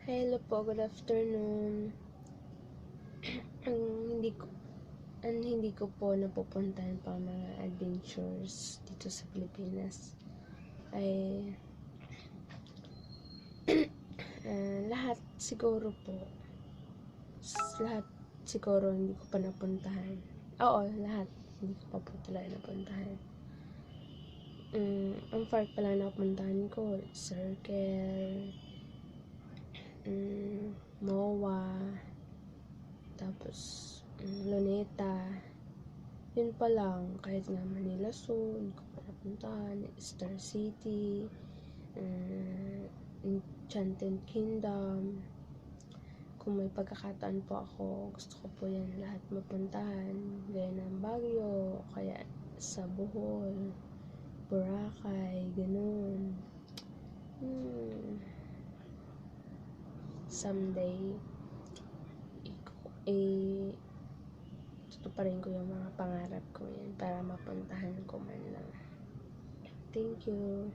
Hello po, good afternoon. Hindi ko po napupuntahan pa mga adventures dito sa Pilipinas ay lahat siguro po. Lahat siguro hindi ko pa napuntahan. Oo, lahat hindi ko pa po talaga napuntahan. Ang park pala napuntahan ko, Circle, MOA, tapos Luneta. Yun pa lang, kahit nga Manila Zoo, hindi ko pa napuntahan, Star City, Enchanted Kingdom. Kung may pagkakataon po ako, gusto ko po yan lahat mapuntahan, gaya ng Baguio, kaya sa Bohol, Boracay, ganun. Someday, tutuparin ko yung mga pangarap ko yan para mapuntahan ko man lang. Thank you.